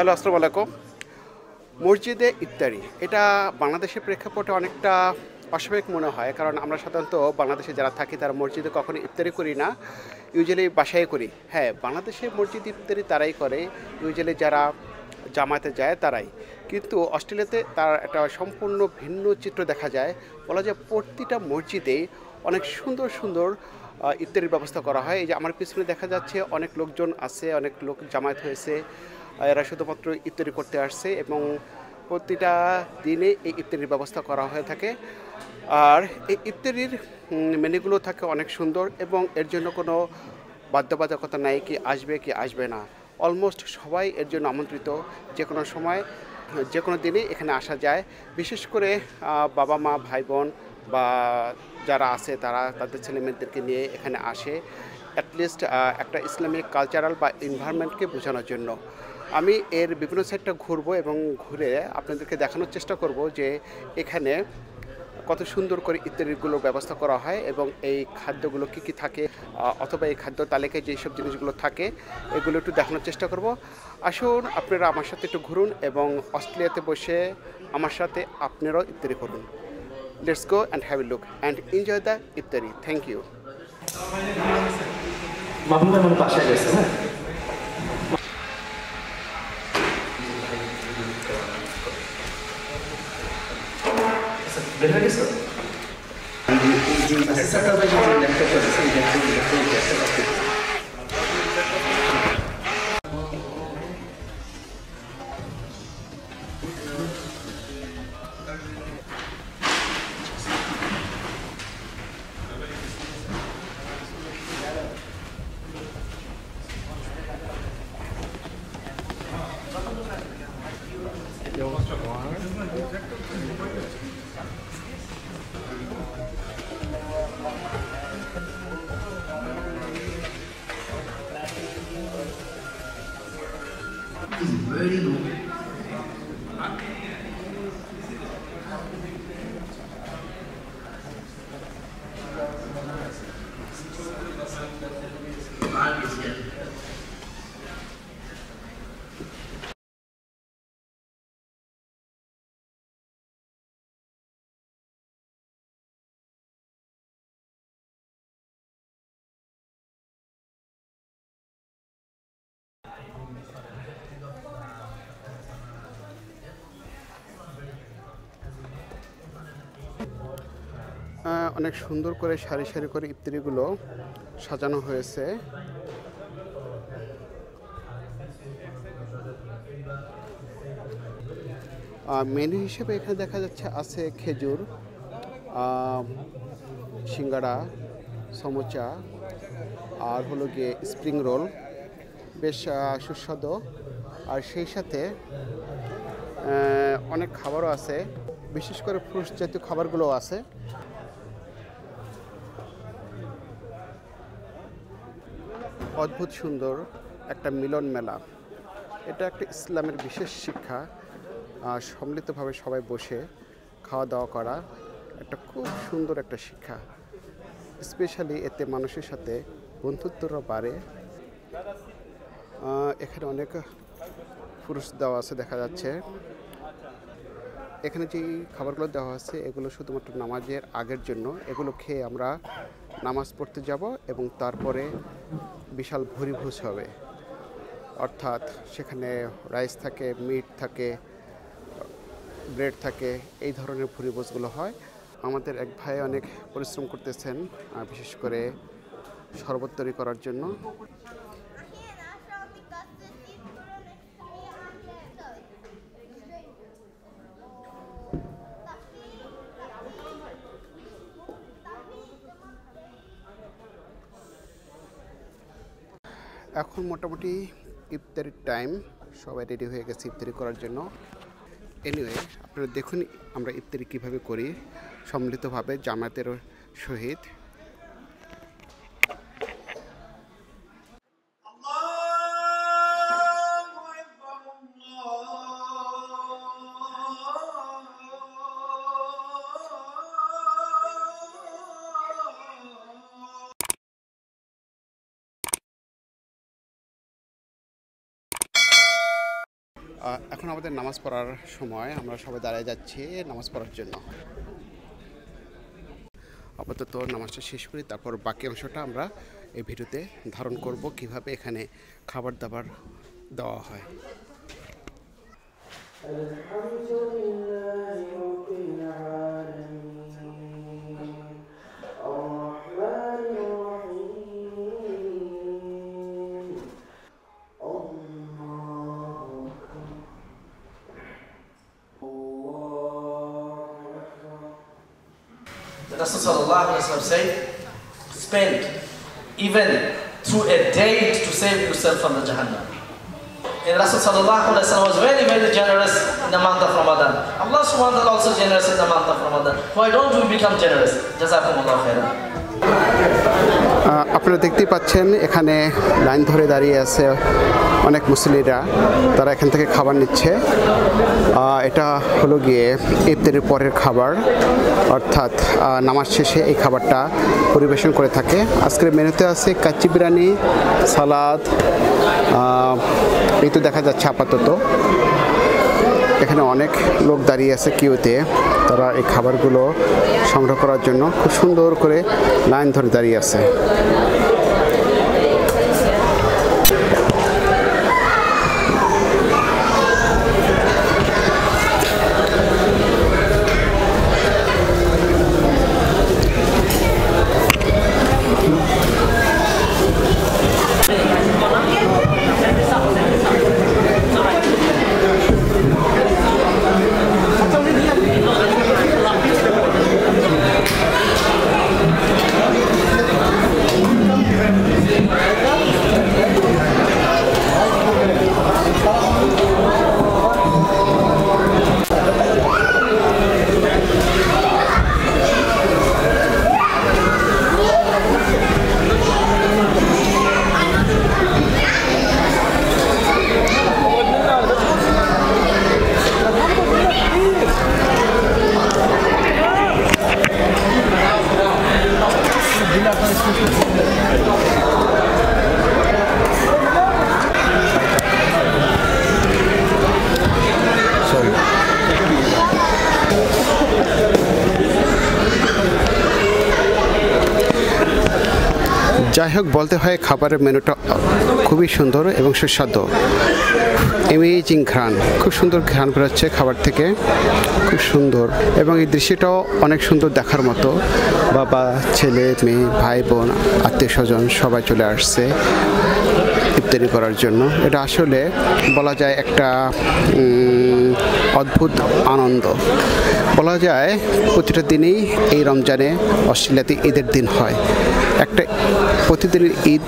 Hello, আসসালামু আলাইকুম। মসজিদে ইফতারি এটা বাংলাদেশের প্রেক্ষাপটে অনেকটা অস্বাভাবিক মনে হয়, কারণ আমরা সাধারণত বাংলাদেশে যারা থাকি তারা মসজিদে কখনো ইফতারি করি না, ইউজুয়ালি বাসায় করি। হ্যাঁ, বাংলাদেশে মসজিদ ইফতারি তারাই করে, ইউজুয়ালি যারা জামায়াতে যায় তারাই। কিন্তু অস্ট্রেলিয়াতে তার একটা সম্পূর্ণ ভিন্ন চিত্র দেখা যায়। বলা যায় প্রতিটা মসজিদেই অনেক সুন্দর সুন্দর ইফতারির ব্যবস্থা করা হয়। এই যে আমার পিছনে দেখা যাচ্ছে অনেক লোকজন আছে, অনেক লোক জামায়াত হয়েছে। এরা শুধুমাত্র ইফতারি করতে আসছে এবং প্রতিটা দিনে এই ইফতারির ব্যবস্থা করা হয়ে থাকে। আর এই ইফতারির মেনুগুলো থাকে অনেক সুন্দর এবং এর জন্য কোনো বাধ্যবাধকতা নাই কি আসবে কি আসবে না। অলমোস্ট সবাই এর জন্য আমন্ত্রিত। যে কোনো সময়, যে কোনো দিনে এখানে আসা যায়। বিশেষ করে বাবা মা ভাই বোন বা যারা আছে তারা তাদের ছেলেমেয়েদেরকে নিয়ে এখানে আসে, অ্যাটলিস্ট একটা ইসলামিক কালচারাল বা এনভায়রনমেন্টকে বোঝানোর জন্য। আমি এর বিভিন্ন সাইডটা ঘুরবো এবং ঘুরে আপনাদেরকে দেখানোর চেষ্টা করব যে এখানে কত সুন্দর করে ইত্যাদিগুলোর ব্যবস্থা করা হয় এবং এই খাদ্যগুলো কী কী থাকে, অথবা এই খাদ্য তালিকায় যেসব জিনিসগুলো থাকে এগুলো একটু দেখানোর চেষ্টা করব। আসুন আপনারা আমার সাথে একটু ঘুরুন এবং অস্ট্রেলিয়াতে বসে আমার সাথে আপনারাও ইফতারি করুন। Let's go and have a look and enjoy the ইফতারি। Thank you. Very low. Mark is here. অনেক সুন্দর করে সারি সারি করে ইফতারিগুলো সাজানো হয়েছে। মেনু হিসেবে এখানে দেখা যাচ্ছে আছে খেজুর, সিঙ্গাড়া, সমোচা, আর হলো গিয়ে স্প্রিং রোল, বেশ সুস্বাদু। আর সেই সাথে অনেক খাবারও আছে, বিশেষ করে ফ্রুটস জাতীয় খাবারগুলোও আছে। অদ্ভুত সুন্দর একটা মিলন মেলা। এটা একটা ইসলামের বিশেষ শিক্ষা। সম্মিলিতভাবে সবাই বসে খাওয়া দাওয়া করা একটা খুব সুন্দর একটা শিক্ষা। স্পেশালি এতে মানুষের সাথে বন্ধুত্বরা বাড়ে। এখানে অনেক ফ্রুটস দেওয়া আছে দেখা যাচ্ছে। এখানে যেই খাবারগুলো দেওয়া আছে এগুলো শুধুমাত্র নামাজের আগের জন্য। এগুলো খেয়ে আমরা নামাজ পড়তে যাব এবং তারপরে বিশাল ভুরিভোজ হবে। অর্থাৎ সেখানে রাইস থাকে, মিট থাকে, ব্রেড থাকে, এই ধরনের ভুরিভোজগুলো হয়। আমাদের এক ভাই অনেক পরিশ্রম করতেছেন, বিশেষ করে শরবত তৈরি করার জন্য। এখন মোটামুটি ইফতারির টাইম, সবাই রেডি হয়ে গেছে ইফতারি করার জন্য। এনিওয়ে, আপনারা দেখুন আমরা ইফতারি কীভাবে করি সম্মিলিতভাবে জামাতের সহিত। এখন আমাদের নামাজ পড়ার সময়, আমরা সবাই দাঁড়িয়ে যাচ্ছি নামাজ পড়ার জন্য। আপাতত নামাজটা শেষ করি, তারপর বাকি অংশটা আমরা এই ভিডিওতে ধারণ করব কিভাবে এখানে খাবার দাবার দেওয়া হয়। Rasul sallallahu alaihi wasallam said, spend even through a day to save yourself from the Jahannam. And Rasul sallallahu alaihi wasallam was very, very generous in the month of Ramadan. Allah subhanahu wa ta'ala also generous in the month of Ramadan. Why don't we become generous? Jazakumullahu khairan. আপনারা দেখতেই পাচ্ছেন এখানে line ধরে দাঁড়িয়ে আছে অনেক মুসলিরা, তারা এখান থেকে খাবার নিচ্ছে। এটা হলো গিয়ে ইফতারের পরের খাবার, অর্থাৎ নামাজ শেষে এই খাবারটা পরিবেশন করে থাকে। আজকের মেনুতে আছে কাচ্চি বিরিয়ানি, সালাদ, এই তো দেখা যাচ্ছে আপাতত। এখানে অনেক লোক দাঁড়িয়ে আছে কিউতে, তারা এই খাবারগুলো সংগ্রহ করার জন্য খুব সুন্দর করে লাইন ধরে দাঁড়িয়ে আছে। যাই হোক, বলতে হয় খাবারের মেনুটা খুবই সুন্দর এবং সুস্বাদু। অ্যামেজিং ঘ্রাণ, খুব সুন্দর ঘ্রাণ বেরোচ্ছে খাবার থেকে, খুব সুন্দর। এবং এই দৃশ্যটাও অনেক সুন্দর দেখার মতো। বাবা, ছেলে, মেয়ে, ভাই, বোন, আত্মীয় স্বজন সবাই চলে আসছে ইফতারি করার জন্য। এটা আসলে বলা যায় একটা অদ্ভুত আনন্দ। বলা যায় প্রতিটা দিনেই এই রমজানে অস্ট্রেলিয়াতে ঈদের দিন হয়। একটা প্রতিদিনের ঈদ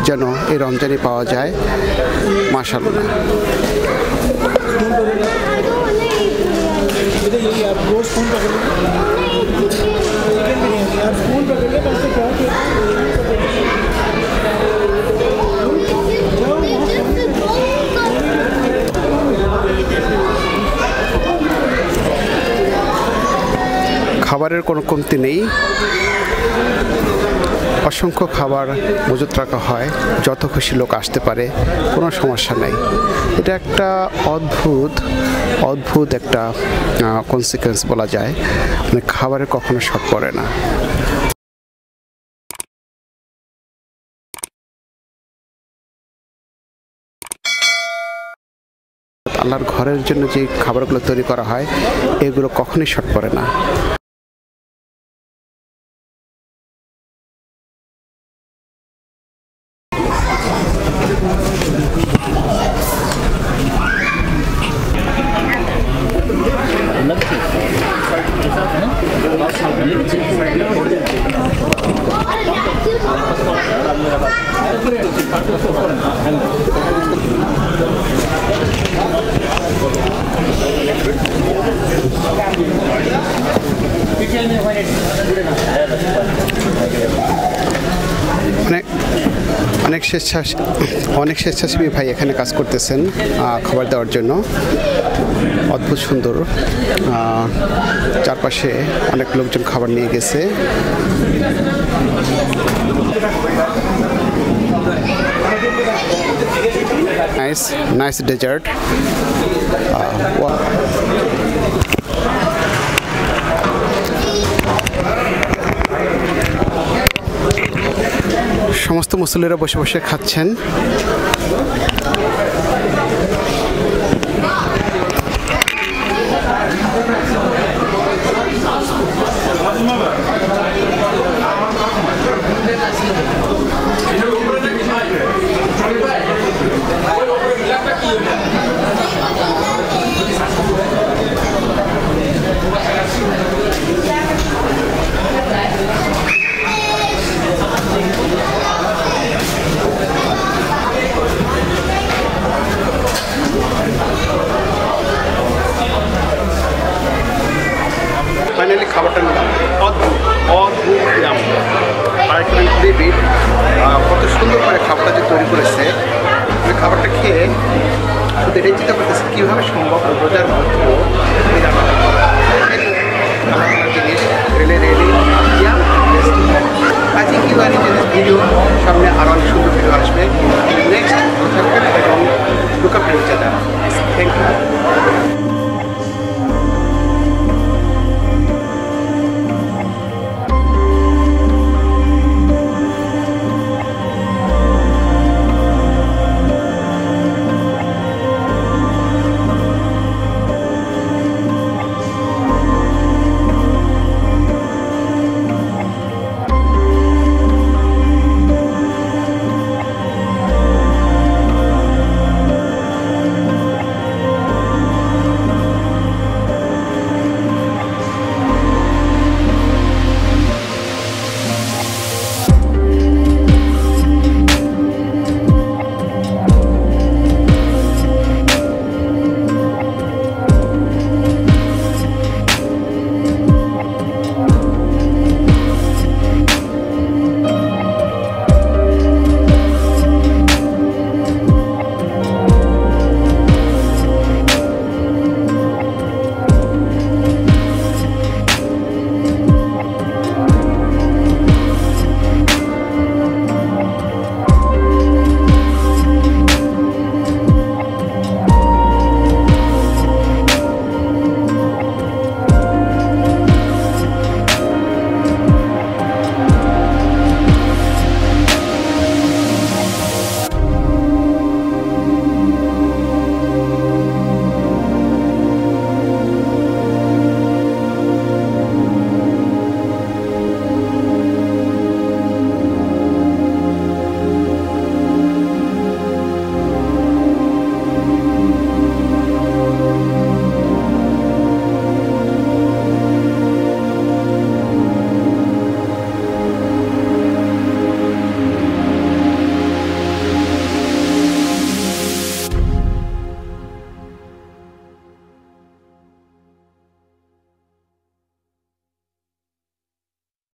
যেন এই রমজানে পাওয়া যায়, মাশাআল্লাহ। খাবারের কোনো কমতি নেই, অসংখ্য খাবার মজুত রাখা হয়, যত খুশি লোক আসতে পারে, কোনো সমস্যা নেই। এটা একটা অদ্ভুত একটা কনসিকুয়েন্স বলা যায়, মানে খাবারের কখনো শর্ট পড়ে না। আল্লাহর ঘরের জন্য যে খাবারগুলো তৈরি করা হয়, এগুলো কখনোই শর্ট পড়ে না। অনেক স্বেচ্ছাসেবী ভাই এখানে কাজ করতেছেন খাবার দেওয়ার জন্য। অদ্ভুত সুন্দর, চারপাশে অনেক লোকজন খাবার নিয়ে গেছে। Nice dessert. Wow. সমস্ত মুসল্লিরা বসে বসে খাচ্ছেন। ফাইনালি খাবারটা নিলাম, অদ্ভুত দাম। আর এখানে দেবীর কত সুন্দর করে খাবারটা যে তৈরি করেছে, ওই খাবারটা খেয়ে শুধু এটাই চিন্তা করতেছে কীভাবে সম্ভব রোজার মধ্যে